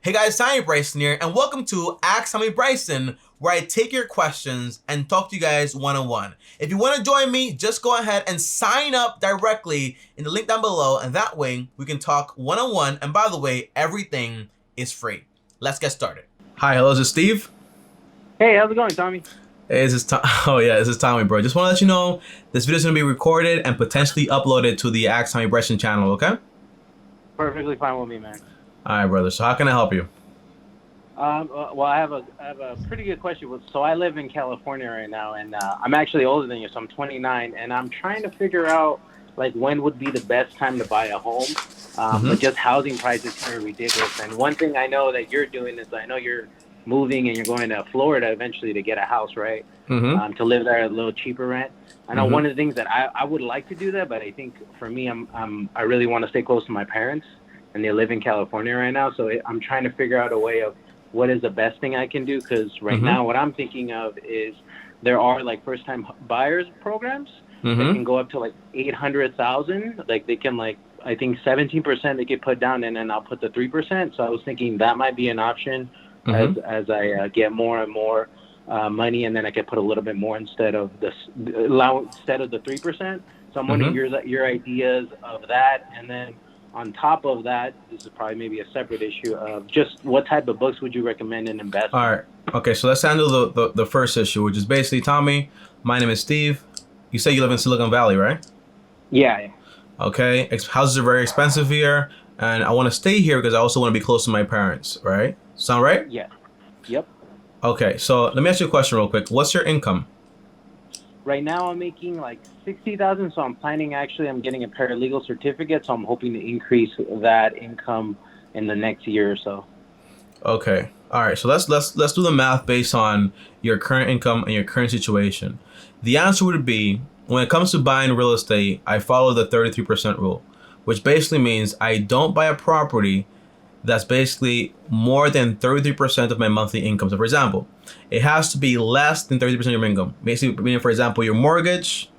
Hey guys, Tommy Bryson here, and welcome to Ask Tommy Bryson, where I take your questions and talk to you guys one-on-one. If you want to join me, just go ahead and sign up directly in the link down below, and that way we can talk one-on-one. And by the way, everything is free. Let's get started. Hi, hello, is this Steve? Hey, how's it going, Tommy? Hey, this is this is Tommy, bro. Just want to let you know this video is going to be recorded and potentially uploaded to the Ask Tommy Bryson channel, okay? Perfectly fine with me, man. All right, brother. So how can I help you? Well, I have a pretty good question. So I live in California right now, and I'm actually older than you, so I'm 29, and I'm trying to figure out like when would be the best time to buy a home. But just housing prices here are ridiculous. And one thing I know that you're doing is I know you're moving and you're going to Florida eventually to get a house, right? To live there at a little cheaper rent. I know one of the things that I would like to do that, but I think for me, I really want to stay close to my parents, and they live in California right now. So I'm trying to figure out a way of what is the best thing I can do. Because right now what I'm thinking of is there are like first time buyers programs that can go up to like 800,000. Like they can like, I think 17% they could put down, and then I'll put the 3%. So I was thinking that might be an option as I get more and more money, and then I could put a little bit more instead of the 3%. So I'm wondering your ideas of that. And then on top of that, this is probably maybe a separate issue of just what type of books would you recommend in investment? All right. Okay, so let's handle the first issue, which is basically, Tommy, my name is Steve. You say you live in Silicon Valley, right? Yeah. Okay. Houses are very expensive here, and I want to stay here because I also want to be close to my parents, right? Sound right? Yeah. Yep. Okay, so let me ask you a question real quick. What's your income? Right now I'm making like 60,000, so I'm getting a paralegal certificate, so I'm hoping to increase that income in the next year or so. Okay. All right. So let's do the math based on your current income and your current situation. The answer would be, when it comes to buying real estate, I follow the 33% rule, which basically means I don't buy a property that's basically more than 33% of my monthly income. So for example, it has to be less than 30% of your income. Basically, meaning, for example, your mortgage,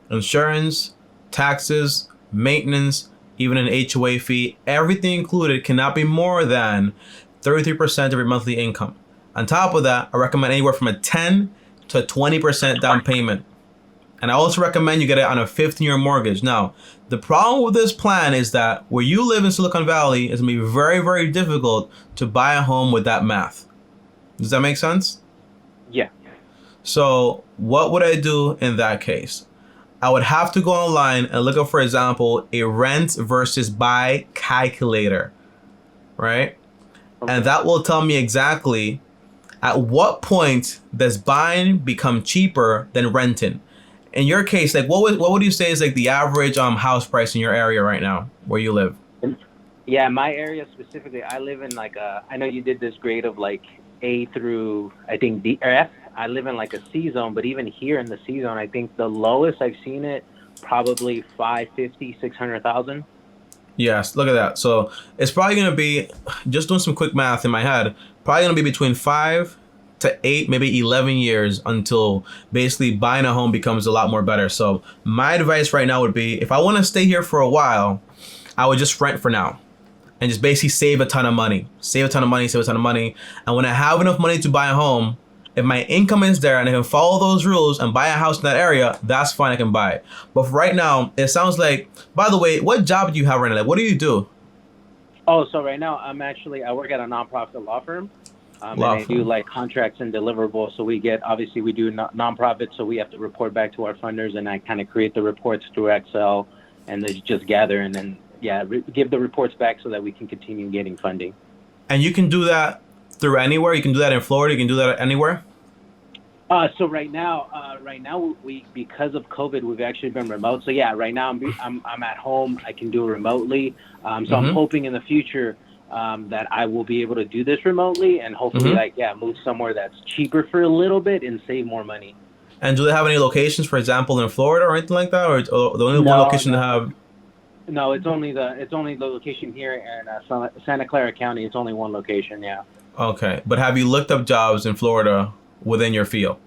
insurance, taxes, maintenance, even an HOA fee, everything included cannot be more than 33% of your monthly income. On top of that, I recommend anywhere from a 10 to 20% down payment. And I also recommend you get it on a 15-year mortgage. Now, the problem with this plan is that where you live in Silicon Valley, it's going to be very, very difficult to buy a home with that math. Does that make sense? Yeah. So what would I do in that case? I would have to go online and look up, for example, a rent versus buy calculator, right? Okay. And that will tell me exactly at what point does buying become cheaper than renting. In your case, like what would you say is like the average house price in your area right now where you live? Yeah, my area specifically, I live in like I know you did this grade of like A through I think D or F. I live in like a C zone, but even here in the C zone, I think the lowest I've seen it probably 550, 600,000. Yes, look at that. So it's probably gonna be, just doing some quick math in my head, probably gonna be between 5 to 8, maybe 11 years until basically buying a home becomes a lot more better. So my advice right now would be, if I want to stay here for a while, I would just rent for now and just basically save a ton of money. And when I have enough money to buy a home, if my income is there and I can follow those rules and buy a house in that area, that's fine, I can buy it. But for right now, it sounds like, by the way, what job do you have right now? Like, what do you do? Oh, so right now I work at a nonprofit law firm. And I do like contracts and deliverables. So we do nonprofit, so we have to report back to our funders, and I kind of create the reports through Excel, and they just gather and then give the reports back so that we can continue getting funding. And you can do that through anywhere? You can do that in Florida? You can do that anywhere? So right now we because of COVID, we've actually been remote. So yeah, right now I'm at home. I can do it remotely. So I'm hoping in the future that I will be able to do this remotely, and hopefully move somewhere that's cheaper for a little bit and save more money. And do they have any locations, for example, in Florida or anything like that, or the only one location to have? No, it's only the location here in Santa Clara County. It's only one location. Yeah. Okay, but have you looked up jobs in Florida within your field?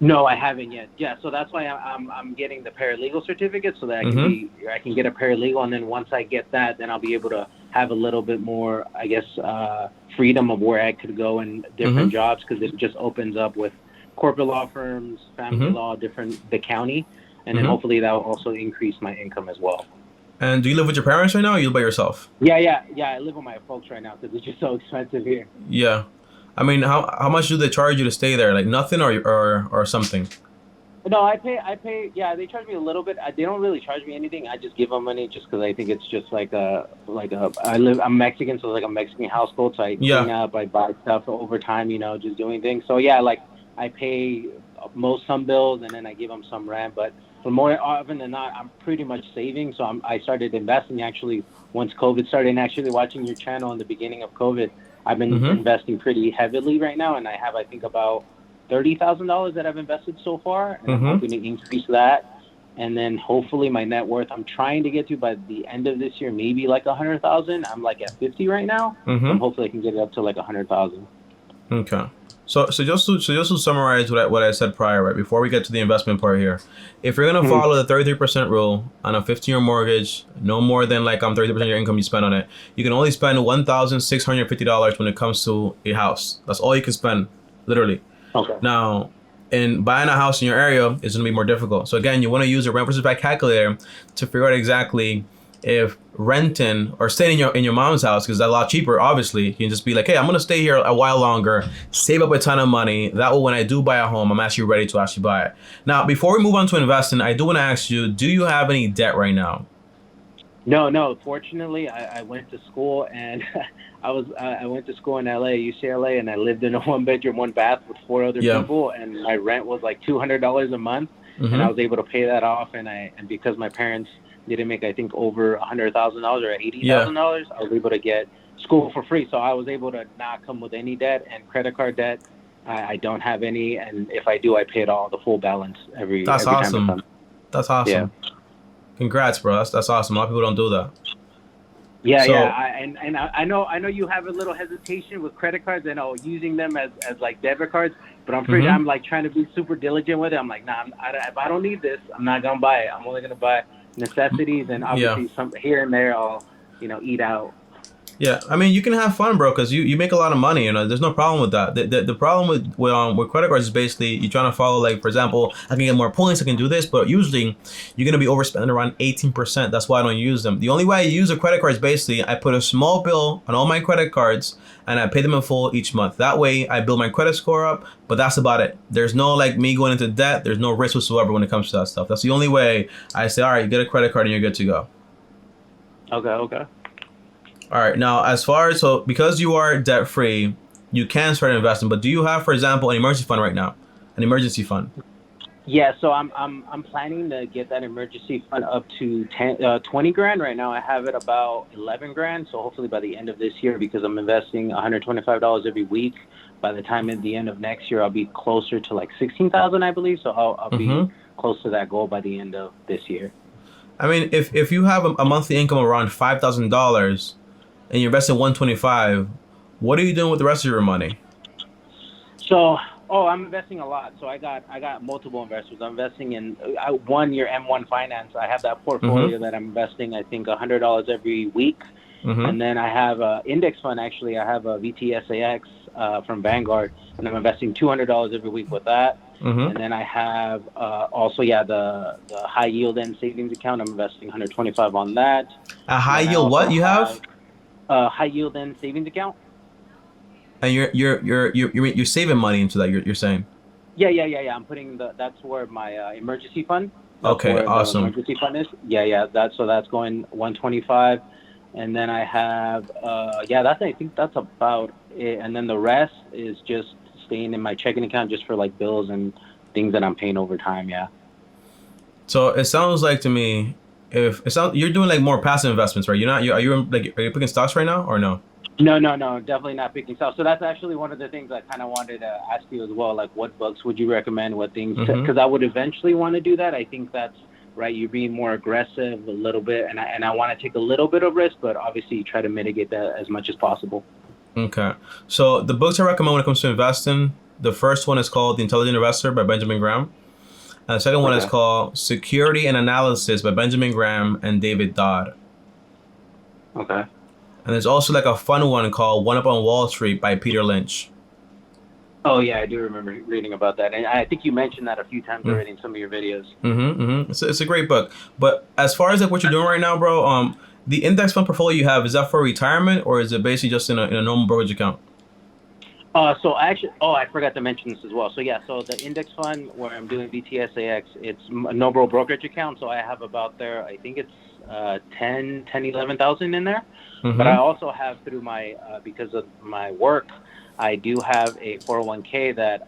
No, I haven't yet. Yeah, so that's why I'm getting the paralegal certificate so that I can get a paralegal, and then once I get that, then I'll be able to have a little bit more, I guess, freedom of where I could go in different jobs, because it just opens up with corporate law firms, family law, the county, and then hopefully that will also increase my income as well. And do you live with your parents right now, or you live by yourself? Yeah. I live with my folks right now because it's just so expensive here. Yeah. I mean, how much do they charge you to stay there? Like nothing or something? No, I pay. Yeah, they charge me a little bit. They don't really charge me anything. I just give them money just because I think it's just I'm Mexican, so it's like a Mexican household. So I clean up, I buy stuff over time, just doing things. So yeah, like I pay some bills and then I give them some rent. But for more often than not, I'm pretty much saving. So I started investing actually once COVID started, and actually watching your channel in the beginning of COVID. I've been investing pretty heavily right now, and I have, I think, about $30,000 that I've invested so far, and I'm hoping to increase that. And then hopefully my net worth, I'm trying to get to by the end of this year, maybe like 100,000. I'm like at 50 right now. And hopefully I can get it up to like 100,000. Okay. So just to summarize what I said prior, right, before we get to the investment part here, if you're gonna follow the 33% rule on a 15-year mortgage, no more than 30% of your income you spend on it, you can only spend $1,650 when it comes to a house. That's all you can spend, literally. Okay. Now, in buying a house in your area is gonna be more difficult. So again, you want to use a rent versus buy calculator to figure out exactly if renting or staying in your mom's house, because that's a lot cheaper, obviously. You can just be like, hey, I'm going to stay here a while longer, save up a ton of money. That way, when I do buy a home, I'm actually ready to actually buy it. Now, before we move on to investing, I do want to ask you, do you have any debt right now? No. Fortunately, I went to school, and I went to school in LA, UCLA, and I lived in a 1-bedroom, 1-bath with 4 other people, and my rent was like $200 a month, and I was able to pay that off, and because my parents didn't make, I think, over $100,000 or $80,000, I was able to get school for free. So I was able to not come with any debt, and credit card debt, I don't have any. And if I do, I pay it all, the full balance every That's time. awesome. That's awesome. Yeah. Congrats, bro. That's awesome. A lot of people don't do that. Yeah, yeah. I know you have a little hesitation with credit cards and using them as like debit cards, but I'm pretty. I'm like trying to be super diligent with it. I'm like, nah, if I don't need this, I'm not gonna buy it. I'm only gonna buy necessities, and obviously some here and there I'll eat out. Yeah, I mean, you can have fun, bro, because you make a lot of money. There's no problem with that. The problem with credit cards is basically you're trying to follow, like, for example, I can get more points, I can do this, but usually you're gonna be overspending around 18%. That's why I don't use them. The only way I use a credit card is basically I put a small bill on all my credit cards and I pay them in full each month. That way I build my credit score up, but that's about it. There's no me going into debt. There's no risk whatsoever when it comes to that stuff. That's the only way I say, all right, get a credit card and you're good to go. Okay. All right. Now, because you are debt free, you can start investing. But do you have, for example, an emergency fund right now? An emergency fund? Yeah. So I'm planning to get that emergency fund up to 20 grand. Right now I have it about 11 grand. So hopefully by the end of this year, because I'm investing $125 every week, by the time at the end of next year, I'll be closer to like 16,000, I believe. So I'll be close to that goal by the end of this year. I mean, if you have a monthly income of around $5,000 and you invest in 125, what are you doing with the rest of your money? So, I'm investing a lot. So I got multiple investors. I'm investing in 1 year M1 Finance. I have that portfolio that I'm investing, I think, $100 every week. And then I have an index fund. Actually, I have a VTSAX from Vanguard, and I'm investing $200 every week with that. And then I have also the high yield and savings account. I'm investing $125 on that. A high yield what you have? High yield and savings account. And you're saving money into that. You're saying. Yeah. I'm putting that's where my emergency fund. Okay, awesome. Emergency fund is. Yeah. That's going 125, and then I have I think that's about it. And then the rest is just staying in my checking account just for like bills and things that I'm paying over time. Yeah. So it sounds like to me, you're doing like more passive investments, right? Are you picking stocks right now or no? No, definitely not picking stocks. So that's actually one of the things I kind of wanted to ask you as well. Like, what books would you recommend? What things? Because I would eventually want to do that. I think that's right. You're being more aggressive a little bit, and I want to take a little bit of risk, but obviously try to mitigate that as much as possible. Okay. So the books I recommend when it comes to investing, the first one is called The Intelligent Investor by Benjamin Graham. And the second one is called Security and Analysis by Benjamin Graham and David Dodd. Okay. And there's also like a fun one called One Up on Wall Street by Peter Lynch. Oh yeah, I do remember reading about that, and I think you mentioned that a few times already in some of your videos. It's a great book. But as far as like what you're doing right now, bro, the index fund portfolio you have, is that for retirement or is it basically just in a normal brokerage account? So actually, I forgot to mention this as well. So yeah, so the index fund where I'm doing BTSAX, it's a no-bro brokerage account. So I have about there, I think it's 11,000 in there. But I also have through my, because of my work, I do have a 401k that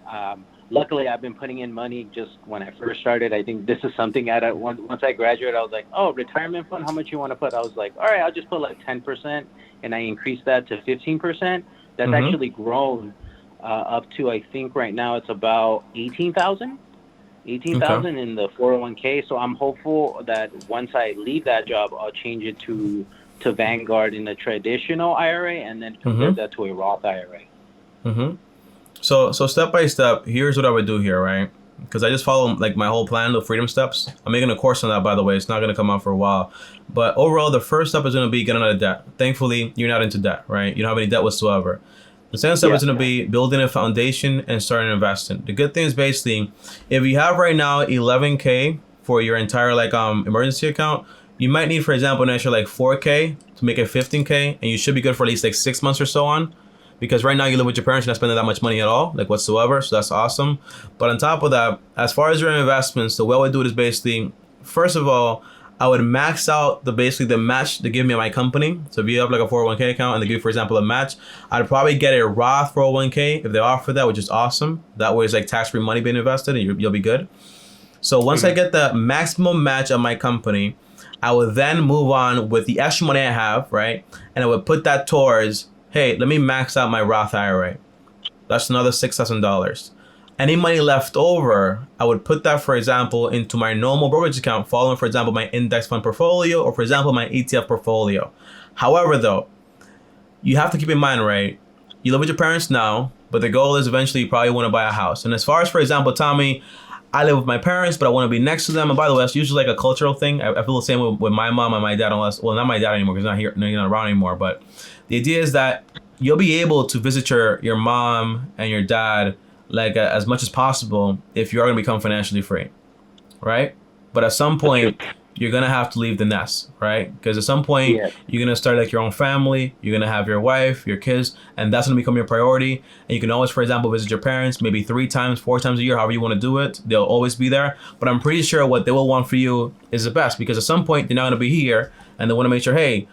luckily I've been putting in money just when I first started. I think this is something once I graduated, I was like, oh, retirement fund, how much you want to put? I was like, all right, I'll just put like 10%, and I increased that to 15%. That's actually grown up to, I think right now it's about 18,000 in the 401k. So I'm hopeful that once I leave that job, I'll change it to Vanguard in the traditional IRA and then convert that to a Roth IRA. So step by step, here's what I would do here, right? Because I just follow like my whole plan, the freedom steps. I'm making a course on that, by the way. It's not going to come out for a while. But overall, the first step is going to be getting out of debt. Thankfully, you're not into debt, right? You don't have any debt whatsoever. The second step is going to be building a foundation and starting investing. The good thing is basically, if you have right now 11K for your entire like emergency account, you might need, for example, an extra like 4K to make it 15K, and you should be good for at least like 6 months or so on. Because right now you live with your parents, you're not spending that much money at all, like whatsoever. So that's awesome. But on top of that, as far as your investments, the way I would do it is basically, first of all, I would max out the match they give me at my company. So if you have like a 401k account and they give you, for example, a match, I'd probably get a Roth 401k if they offer that, which is awesome. That way it's like tax-free money being invested and you'll be good. So once I get the maximum match at my company, I would then move on with the extra money I have, right? And I would put that towards, hey, let me max out my Roth IRA. That's another $6,000. Any money left over, I would put that, for example, into my normal brokerage account, following, for example, my index fund portfolio or, for example, my ETF portfolio. However, though, you have to keep in mind, right? You live with your parents now, but the goal is eventually you probably want to buy a house. And as far as, for example, Tommy, I live with my parents, but I want to be next to them. And by the way, that's usually like a cultural thing. I feel the same with my mom and my dad, unless, well, not my dad anymore because he's not here, he's not around anymore. But the idea is that you'll be able to visit your mom and your dad like as much as possible if you are going to become financially free, right? But at some point, you're going to have to leave the nest, right? Because at some point, you're going to start like your own family, you're going to have your wife, your kids, and that's going to become your priority. And you can always, for example, visit your parents maybe 3 times, 4 times a year, however you want to do it. They'll always be there. But I'm pretty sure what they will want for you is the best, because at some point, they're not going to be here, and they want to make sure, hey,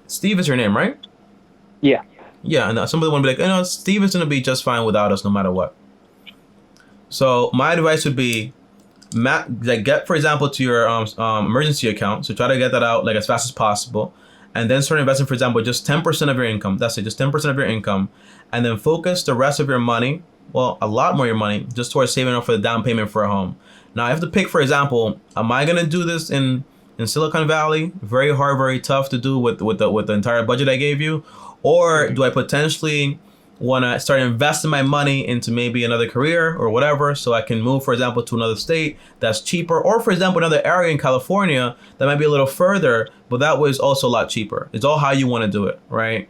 Steve is your name, right? Yeah, and somebody want to be like, Steve is going to be just fine without us no matter what. So my advice would be, get, for example, to your emergency account. So try to get that out like as fast as possible. And then start investing, for example, just 10% of your income. That's it, just 10% of your income. And then focus the rest of your money, well, a lot more of your money, just towards saving up for the down payment for a home. Now, I have to pick, for example, am I going to do this in Silicon Valley? Very hard, very tough to do with the entire budget I gave you. Or do I potentially want to start investing my money into maybe another career or whatever, so I can move, for example, to another state that's cheaper, or, for example, another area in California that might be a little further, but that way is also a lot cheaper. It's all how you want to do it, right?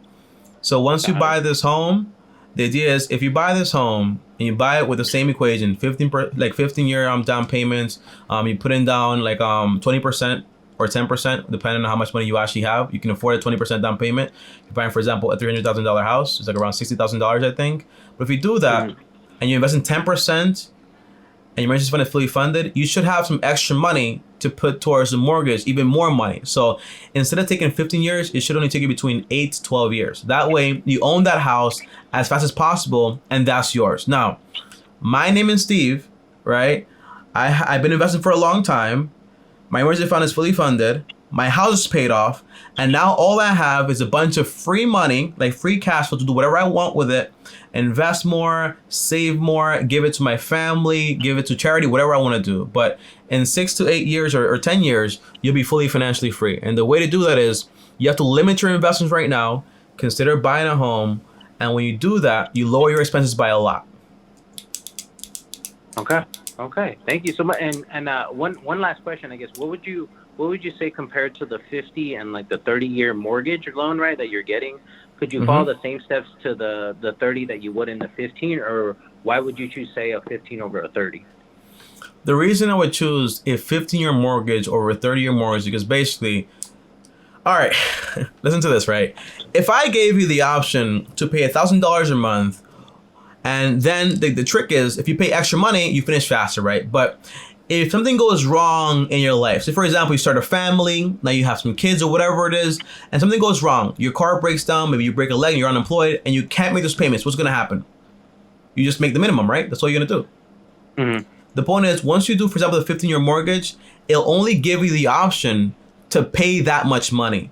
So once you buy this home, the idea is if you buy this home and you buy it with the same equation, 15-year down payments, you put in down like 20%. Or 10%, depending on how much money you actually have. You can afford a 20% down payment. You're buying, for example, a $300,000 house. It's like around $60,000, I think. But if you do that, and you invest in 10%, and your emergency fund is fully funded, you should have some extra money to put towards the mortgage, even more money. So instead of taking 15 years, it should only take you between 8 to 12 years. That way, you own that house as fast as possible, and that's yours. Now, my name is Steve, right? I've been investing for a long time. My emergency fund is fully funded. My house is paid off. And now all I have is a bunch of free money, like free cash flow, to do whatever I want with it. Invest more, save more, give it to my family, give it to charity, whatever I want to do. But in 6 to 8 years or 10 years, you'll be fully financially free. And the way to do that is you have to limit your investments right now, consider buying a home. And when you do that, you lower your expenses by a lot. Okay, thank you so much. And one last question, I guess. What would you say compared to the 50 and like the 30-year mortgage loan, right, that you're getting? Could you follow the same steps to the 30 that you would in the 15, or why would you choose, say, a 15 over a 30? The reason I would choose a 15-year mortgage over a 30-year mortgage is because basically, all right, listen to this, right? If I gave you the option to pay $1,000 a month, and then the trick is, if you pay extra money, you finish faster, right? But if something goes wrong in your life, say for example, you start a family, now you have some kids or whatever it is, and something goes wrong, your car breaks down, maybe you break a leg and you're unemployed, and you can't make those payments, what's gonna happen? You just make the minimum, right? That's all you're gonna do. The point is, once you do, for example, the 15-year mortgage, it'll only give you the option to pay that much money.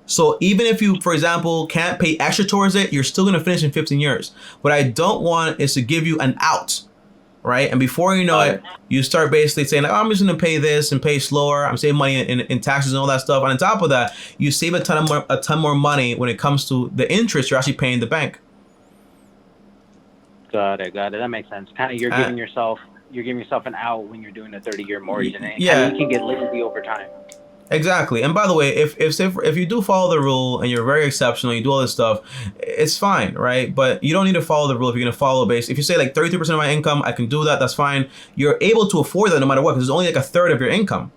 So even if you, for example, can't pay extra towards it, you're still gonna finish in 15 years. What I don't want is to give you an out, right? And before you know it, you start basically saying, like, oh, I'm just gonna pay this and pay slower. I'm saving money in taxes and all that stuff. And on top of that, you save a ton more money when it comes to the interest you're actually paying the bank. Got it. That makes sense. Kind of you're giving yourself an out when you're doing a 30-year mortgage, and you can get lazy over time. Exactly. And by the way, if you do follow the rule and you're very exceptional, you do all this stuff, it's fine, right? But you don't need to follow the rule if you're going to follow if you say like 33% of my income, I can do that, that's fine. You're able to afford that no matter what, because it's only like a third of your income.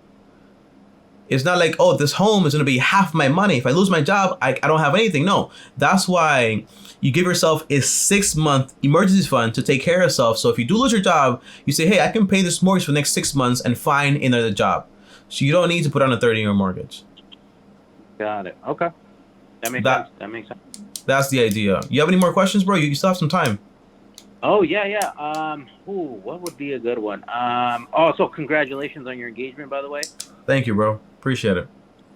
It's not like, oh, this home is going to be half my money. If I lose my job, I don't have anything. No, that's why you give yourself a 6-month emergency fund to take care of yourself. So if you do lose your job, you say, hey, I can pay this mortgage for the next 6 months and find another job. So you don't need to put on a 30-year mortgage. Got it. Okay. That makes sense. That's the idea. You have any more questions, bro? You still have some time. Oh, yeah. What would be a good one? So congratulations on your engagement, by the way. Thank you, bro. Appreciate it.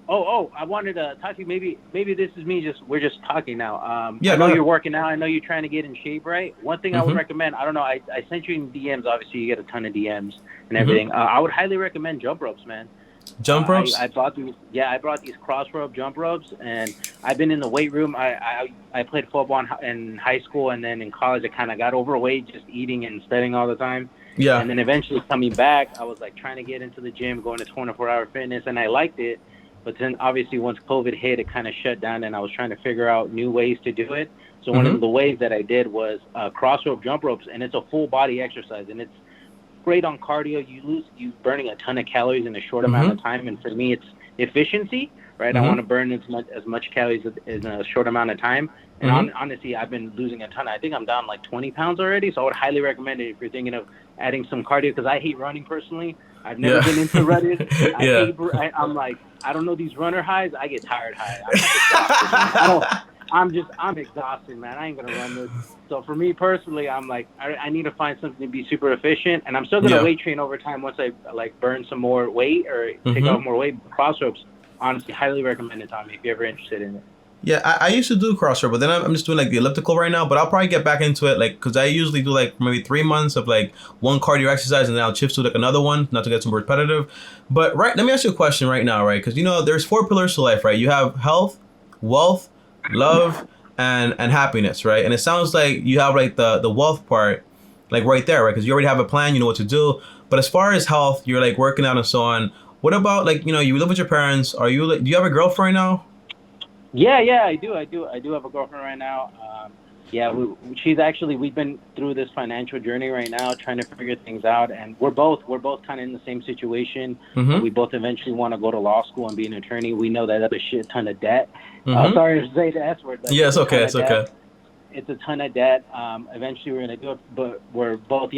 I wanted to talk to you. Maybe this is we're just talking now. I go know ahead. you're working out. I know you're trying to get in shape, right? One thing I would recommend, I don't know, I sent you in DMs. Obviously, you get a ton of DMs and everything. I would highly recommend jump ropes, man. Jump ropes? I brought these cross rope jump ropes, and I've been in the weight room. I played football in high school, and then in college I kind of got overweight, just eating and studying all the time. Yeah. And then eventually coming back, I was like trying to get into the gym, going to 24-hour fitness, and I liked it. But then obviously once COVID hit, it kind of shut down, and I was trying to figure out new ways to do it. So one of the ways that I did was cross rope jump ropes, and it's a full body exercise, and it's great on cardio. You burning a ton of calories in a short amount of time, and for me it's efficiency, right? I want to burn as much calories in a short amount of time, and honestly I've been losing a ton. I think I'm down like 20 pounds already, so I would highly recommend it if you're thinking of adding some cardio, because I hate running personally. I've never been into running. I'm like, I don't know, these runner highs, I get tired high. I'm exhausted, man. I ain't gonna run this. So for me personally, I'm like, I need to find something to be super efficient, and I'm still gonna weight train over time once I like burn some more weight or take off more weight. Cross ropes, honestly, highly recommend it, Tommy, if you're ever interested in it. Yeah, I used to do cross rope, but then I'm just doing like the elliptical right now. But I'll probably get back into it, like, because I usually do like maybe 3 months of like one cardio exercise, and then I'll shift to like another one, not to get too repetitive. But let me ask you a question right now, right? Because there's 4 pillars to life, right? You have health, wealth, love, and happiness, right? And it sounds like you have like the wealth part like right there, right? Because you already have a plan, you know what to do. But as far as health, you're like working out and so on. What about like, you live with your parents? Do you have a girlfriend right now? Yeah, I do have a girlfriend right now. We've been through this financial journey right now, trying to figure things out, and we're both kind of in the same situation. We both eventually want to go to law school and be an attorney. We know that that's a shit ton of debt. Sorry to say the S word. Yeah, it's okay. It's okay. It's a ton of debt. Eventually we're gonna do it, but we're both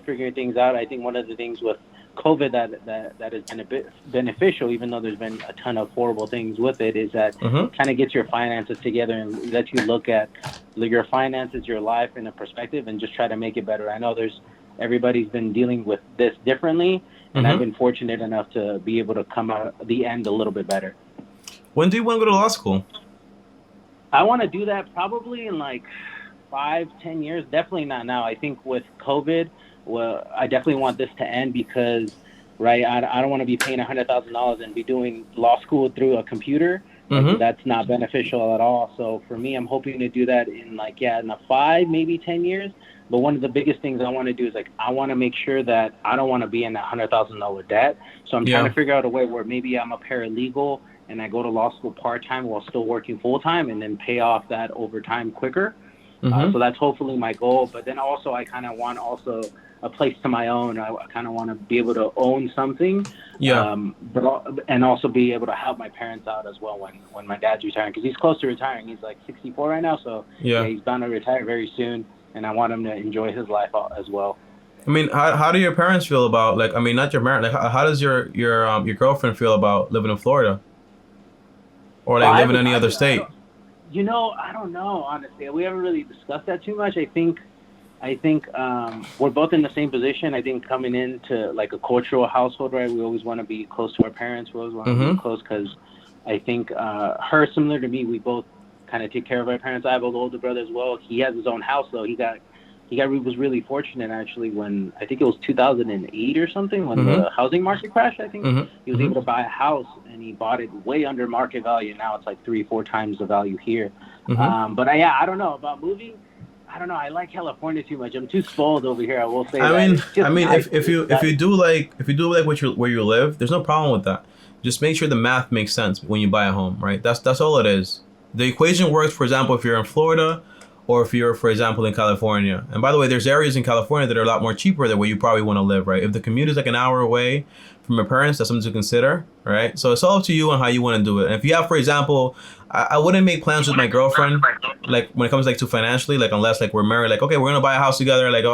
figuring things out. I think one of the things with COVID that has been a bit beneficial, even though there's been a ton of horrible things with it, is that kind of gets your finances together and lets you look at your finances, your life in a perspective, and just try to make it better. I know everybody's been dealing with this differently, and I've been fortunate enough to be able to come out at the end a little bit better. When do you want to go to law school? I want to do that probably in like 5-10 years. Definitely not now. I think with COVID, well, I definitely want this to end because, right, I don't want to be paying $100,000 and be doing law school through a computer. That's not beneficial at all. So for me, I'm hoping to do that in in 5, maybe 10 years. But one of the biggest things I want to do is like I want to make sure that I don't want to be in that $100,000 debt. So I'm trying Yeah. to figure out a way where maybe I'm a paralegal and I go to law school part time while still working full time, and then pay off that over time quicker. So that's hopefully my goal. But then also I kind of want also a place to my own. I kind of want to be able to own something, Yeah. and also be able to help my parents out as well when my dad's retiring, because he's close to retiring. He's like 64 right now, so Yeah. he's bound to retire very soon, and I want him to enjoy his life out as well. I mean, how do your parents feel about, like, I mean, not your parents, like, how does your girlfriend feel about living in Florida, or Well, like living in any other state? I don't know, honestly. We haven't really discussed that too much. I think we're both in the same position. I think coming into like a cultural household, right? We always want to be close to our parents. We always want to be close, because I think her, similar to me, we both kind of take care of our parents. I have an older brother as well. He has his own house, though. He was really fortunate, actually, when I think it was 2008 or something, when the housing market crashed. I think he was able to buy a house, and he bought it way under market value. Now it's like 3-4 times the value here. But I don't know about moving. I don't know. I like California too much. I'm too spoiled over here. I will say. I mean, nice. if you do like where you live, there's no problem with that. Just make sure the math makes sense when you buy a home, right? That's all it is. The equation works, for example, if you're in Florida, or if you're, for example, in California. And by the way, there's areas in California that are a lot more cheaper than where you probably want to live, right? If the commute is like an hour away from your parents, that's something to consider, right? So it's all up to you on how you want to do it. And if you have, for example, I wouldn't make plans with my girlfriend, like when it comes like to financially, like unless like we're married, like, okay, we're gonna buy a house together, like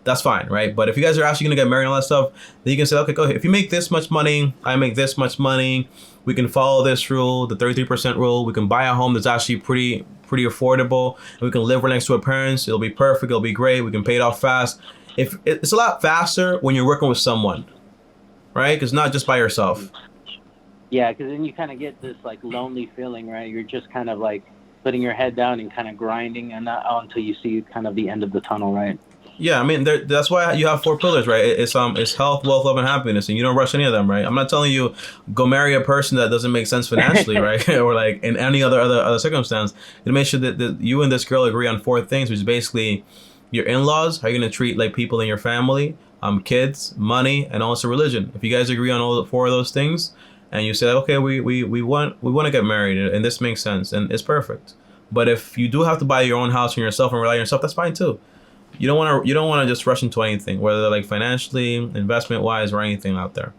that's fine, right? But if you guys are actually gonna get married and all that stuff, then you can say, okay, go ahead. If you make this much money, I make this much money, we can follow this rule, the 33% rule. We can buy a home that's actually pretty affordable, and we can live right next to our parents. It'll be perfect. It'll be great. We can pay it off fast. If it's a lot faster when you're working with someone, right? Because not just by yourself. Yeah, because then you kind of get this like lonely feeling, right? You're just kind of like putting your head down and kind of grinding, and not until you see kind of the end of the tunnel, right? Yeah, I mean, that's why you have 4 pillars, right? It's health, wealth, love, and happiness, and you don't rush any of them, right? I'm not telling you go marry a person that doesn't make sense financially, right? Or like in any other circumstance. You make sure that you and this girl agree on 4 things, which is basically your in-laws, how you're gonna treat like people in your family, kids, money, and also religion. If you guys agree on all 4 of those things, and you say, okay, we want to get married, and this makes sense, and it's perfect. But if you do have to buy your own house for yourself and rely on yourself, that's fine too. You don't want to just rush into anything, whether like financially, investment wise, or anything out there.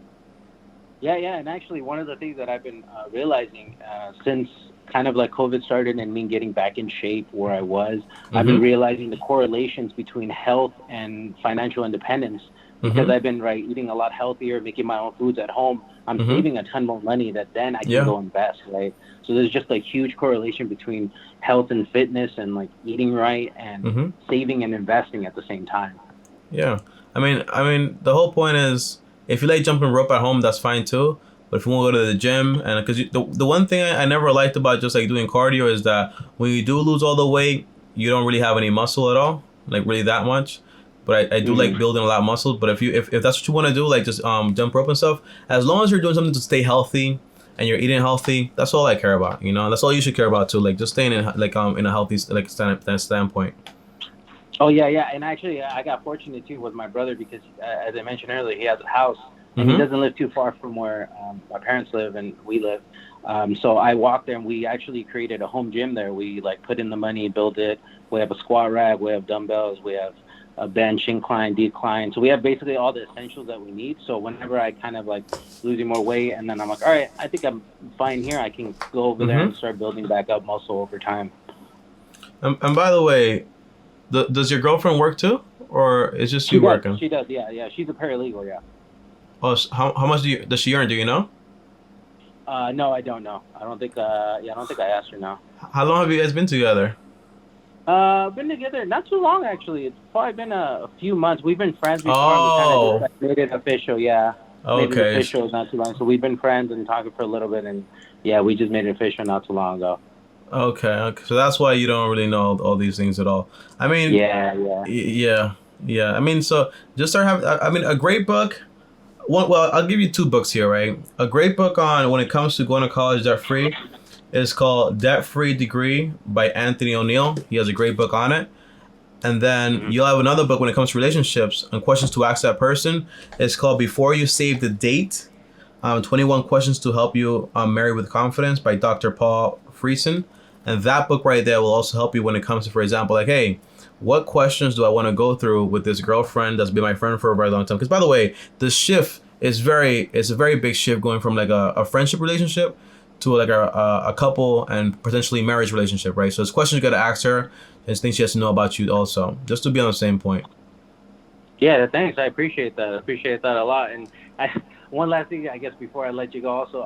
Yeah, and actually one of the things that I've been realizing since kind of like COVID started and me getting back in shape where I was, I've been realizing the correlations between health and financial independence, because I've been eating a lot healthier, making my own foods at home. I'm saving a ton more money that then I can go invest, right? So there's just a huge correlation between health and fitness, and like eating right and saving and investing at the same time. Yeah, I mean, the whole point is, if you like jumping rope at home, that's fine too. But if you want to go to the gym, and because the one thing I never liked about just like doing cardio is that when you do lose all the weight, you don't really have any muscle at all, like really that much. But I do like building a lot of muscle. But if that's what you want to do, like just jump rope and stuff, as long as you're doing something to stay healthy and you're eating healthy, that's all I care about. You know, that's all you should care about too. Like just staying in in a healthy standpoint. Oh yeah, and actually I got fortunate too with my brother, because as I mentioned earlier, he has a house and he doesn't live too far from where my parents live and we live. So I walked there, and we actually created a home gym there. We like put in the money, build it. We have a squat rack, we have dumbbells, we have a bench, incline, decline. So we have basically all the essentials that we need. So whenever I kind of like losing more weight, and then I'm like, all right, I think I'm fine here, I can go over there and start building back up muscle over time. And by the way, does your girlfriend work too, or is just you working? She does, yeah. She's a paralegal, yeah. Oh, how much does she earn? Do you know? No, I don't know. I don't think I asked her now. How long have you guys been together? Been together not too long, actually. It's probably been a few months. We've been friends before. Oh. We kind of just made it official, yeah. Okay. Made it official not too long. So we've been friends and talking for a little bit, and yeah, we just made it official not too long ago. Okay. So that's why you don't really know all these things at all. I mean, yeah. I mean, so just start having. I mean, a great book. Well, I'll give you 2 books here, right? A great book on when it comes to going to college debt free is called Debt Free Degree by Anthony O'Neill. He has a great book on it. And then you'll have another book when it comes to relationships and questions to ask that person. It's called Before You Save the Date, 21 Questions to Help You Marry with Confidence by Dr. Paul Friesen. And that book right there will also help you when it comes to, for example, like, hey, what questions do I want to go through with this girlfriend that's been my friend for a very long time? Because, by the way, the shift is it's a very big shift going from like a friendship relationship to like a couple and potentially marriage relationship, right? So it's questions you got to ask her and things she has to know about you also, just to be on the same point. Yeah, thanks. I appreciate that. I appreciate that a lot. And one last thing, I guess, before I let you go also,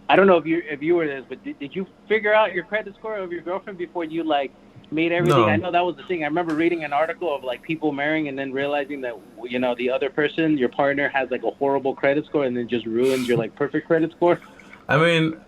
I don't know if you were this, but did you figure out your credit score of your girlfriend before you like made everything? No. I know that was the thing. I remember reading an article of like people marrying and then realizing that, you know, the other person, your partner, has like a horrible credit score and then just ruins your like perfect credit score. I mean,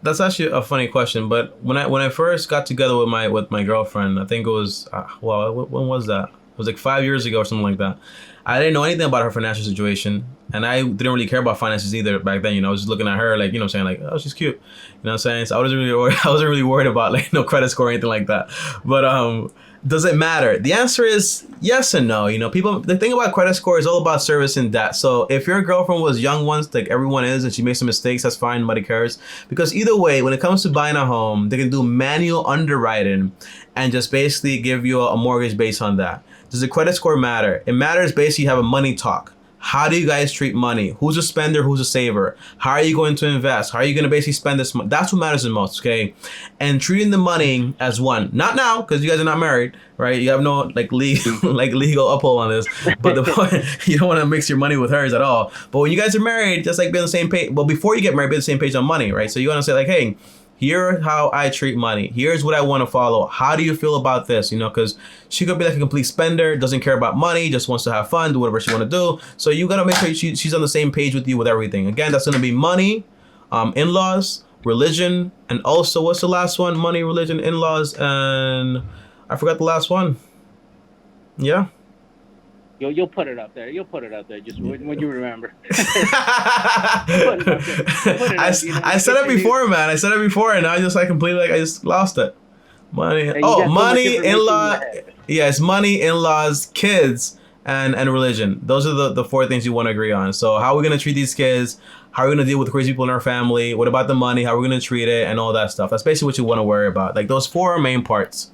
that's actually a funny question. But when I first got together with my girlfriend, I think it was when was that? It was like 5 years ago or something like that. I didn't know anything about her financial situation, and I didn't really care about finances either back then. You know, I was just looking at her like, you know, saying like, oh, she's cute. You know what I'm saying? So I wasn't really worried about like no credit score or anything like that. But does it matter? The answer is yes and no. You know, the thing about credit score is all about service and debt. So if your girlfriend was young once, like everyone is, and she made some mistakes, that's fine. Nobody cares. Because either way, when it comes to buying a home, they can do manual underwriting and just basically give you a mortgage based on that. Does the credit score matter? It matters basically you have a money talk. How do you guys treat money? Who's a spender? Who's a saver? How are you going to invest? How are you going to basically spend this money? That's what matters the most, okay? And treating the money as one. Not now, because you guys are not married, right? You have no legal uphold on this. But the point, you don't want to mix your money with hers at all. But when you guys are married, just like be on the same page. Well, before you get married, be on the same page on money, right? So you want to say like, hey, here's how I treat money. Here's what I want to follow. How do you feel about this? You know, because she could be like a complete spender, doesn't care about money, just wants to have fun, do whatever she want to do. So you got to make sure she's on the same page with you with everything. Again, that's going to be money, in-laws, religion, and also, what's the last one? Money, religion, in-laws, and I forgot the last one. Yeah. You'll put it up there. You'll put it up there just when you remember. I said it before, man. I said it before, and now I just lost it. Money. Money, in-law. Yeah, it's money, in-laws, kids, and religion. Those are the four things you want to agree on. So how are we gonna treat these kids? How are we gonna deal with the crazy people in our family? What about the money? How are we gonna treat it? And all that stuff. That's basically what you want to worry about. Like those four main parts.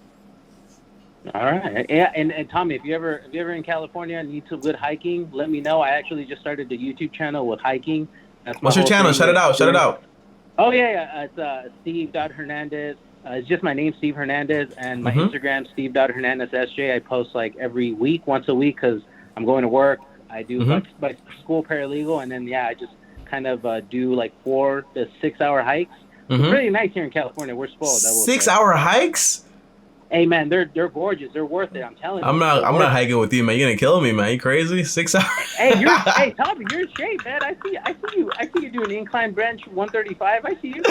All right. Yeah, and Tommy, if you're ever in California and need some good hiking, let me know. I actually just started the YouTube channel with hiking. What's your channel? Shout it out. Oh yeah. It's Steve.Hernandez. It's just my name, Steve Hernandez, and my Instagram, Steve.HernandezSJ. I post like every week, once a week, because I'm going to work. I do my school paralegal, and then I just kind of do like 4 to 6 hour hikes. It's really nice here in California. We're spoiled. 6 hour hikes? Hey man, they're gorgeous. They're worth it. I'm telling you. I'm not hiking with you, man. You're gonna kill me, man. You crazy? 6 hours? Hey, Tommy, you're in shape, man. I see you doing incline bench 135. I see you.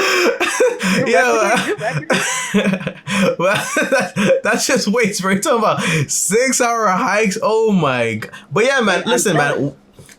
Well, that's just weights, bro. You're talking about 6 hour hikes. Oh my god. But yeah, man. Listen, man.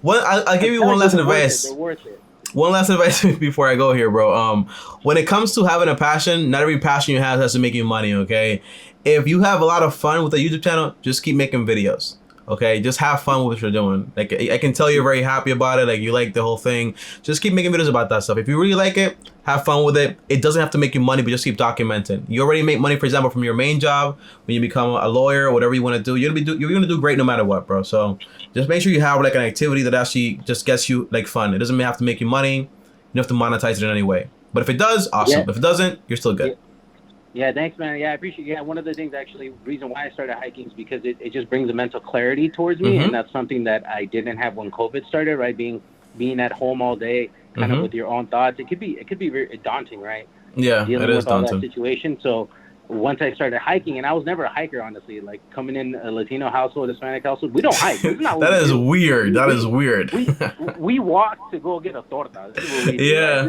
I'll give you one last advice. They're worth it. One last advice before I go here, bro. When it comes to having a passion, not every passion you have has to make you money, okay? If you have a lot of fun with a YouTube channel, just keep making videos, okay? Just have fun with what you're doing. Like, I can tell you're very happy about it. Like, you like the whole thing. Just keep making videos about that stuff. If you really like it, have fun with it. It doesn't have to make you money, but just keep documenting. You already make money, for example, from your main job. When you become a lawyer or whatever you want to do, you're gonna do great no matter what, bro. So just make sure you have like an activity that actually just gets you like fun. It doesn't have to make you money. You don't have to monetize it in any way. But if it does, awesome. Yeah. If it doesn't, you're still good. Yeah, thanks, man. Yeah, I appreciate it. Yeah, one of the things, actually, reason why I started hiking is because it just brings a mental clarity towards me, and that's something that I didn't have when COVID started, right? Being at home all day, kind of with your own thoughts. It could be very daunting, right? Yeah, dealing it is with all daunting. That situation. So once I started hiking, and I was never a hiker, honestly, like coming in a Latino household, Hispanic household, we don't hike. That is weird. That is weird. We walk to go get a torta. This is what we do,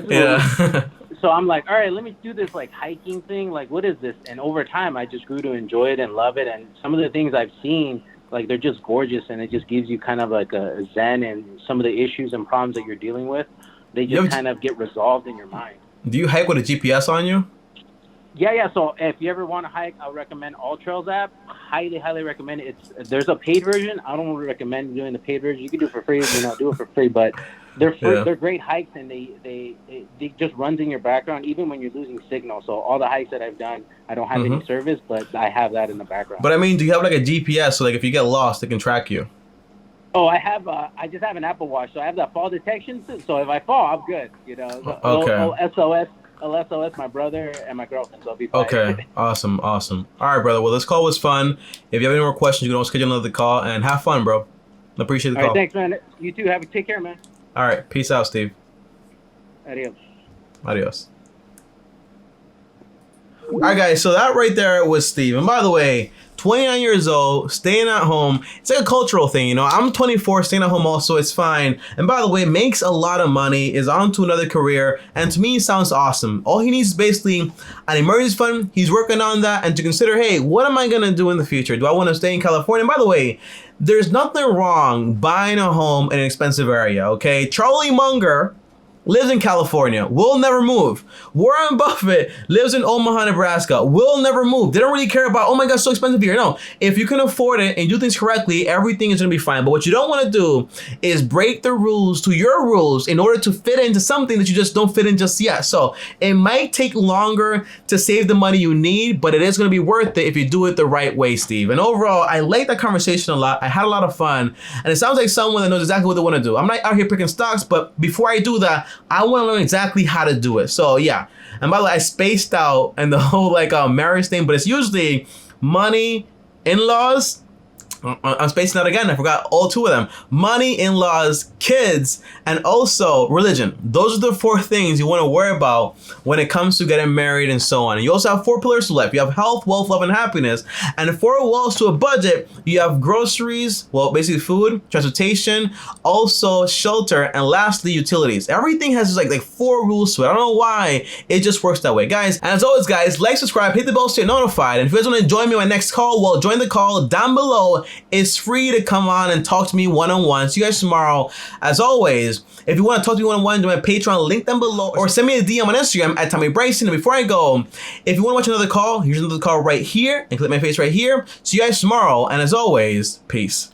yeah. So I'm like, all right, let me do this like hiking thing. Like, what is this? And over time, I just grew to enjoy it and love it. And some of the things I've seen, like, they're just gorgeous, and it just gives you kind of like a zen, and some of the issues and problems that you're dealing with, they just kind of get resolved in your mind. Do you hike with a GPS on you? Yeah. So if you ever want to hike, I would recommend All Trails app. Highly recommend it. There's a paid version. I don't recommend doing the paid version. You can do it for free, do it for free. But they're free, Yeah. they're great hikes, and they just runs in your background even when you're losing signal. So all the hikes that I've done, I don't have any service, but I have that in the background. But I mean, do you have like a GPS so like if you get lost, it can track you? Oh, I just have an Apple Watch, so I have that fall detection. So if I fall, I'm good. Okay. I'll SOS my brother and my girlfriend, so I'll be fine. Okay, awesome. All right, brother. Well, this call was fun. If you have any more questions, you can always schedule another call and have fun, bro. Appreciate the All call. right, thanks, man. You too. Take care, man. All right, peace out, Steve. Adios. All right, guys, so that right there was Steve. And by the way, 29 years old, staying at home. It's like a cultural thing, I'm 24, staying at home also, it's fine. And by the way, makes a lot of money, is on to another career, and to me, it sounds awesome. All he needs is basically an emergency fund. He's working on that, and to consider, hey, what am I gonna do in the future? Do I want to stay in California? And by the way, there's nothing wrong buying a home in an expensive area, okay? Charlie Munger lives in California, will never move. Warren Buffett lives in Omaha, Nebraska, will never move. They don't really care about, oh my God, it's so expensive here. No, if you can afford it and do things correctly, everything is gonna be fine. But what you don't wanna do is break the rules to your rules in order to fit into something that you just don't fit in just yet. So it might take longer to save the money you need, but it is gonna be worth it if you do it the right way, Steve. And overall, I like that conversation a lot. I had a lot of fun, and it sounds like someone that knows exactly what they wanna do. I'm not out here picking stocks, but before I do that, I want to learn exactly how to do it. So yeah. And by the way, I spaced out and the whole marriage thing, but it's usually money, in-laws. I'm spacing out again. I forgot all two of them. Money, in-laws, kids, and also religion. Those are the four things you want to worry about when it comes to getting married and so on. And you also have four pillars to life. You have health, wealth, love, and happiness. And four walls to a budget. You have groceries, well, basically food, transportation, also shelter, and lastly, utilities. Everything has like four rules to it. I don't know why. It just works that way, guys. And as always, guys, like, subscribe, hit the bell to get notified. And if you guys want to join me on my next call, well, join the call down below. It's free to come on and talk to me one-on-one. See you guys tomorrow. As always, if you want to talk to me one-on-one, join my Patreon, link down below, or send me a DM on Instagram at Tommy Bryson. And before I go, if you want to watch another call, here's another call right here, and click my face right here. See you guys tomorrow, and as always, peace.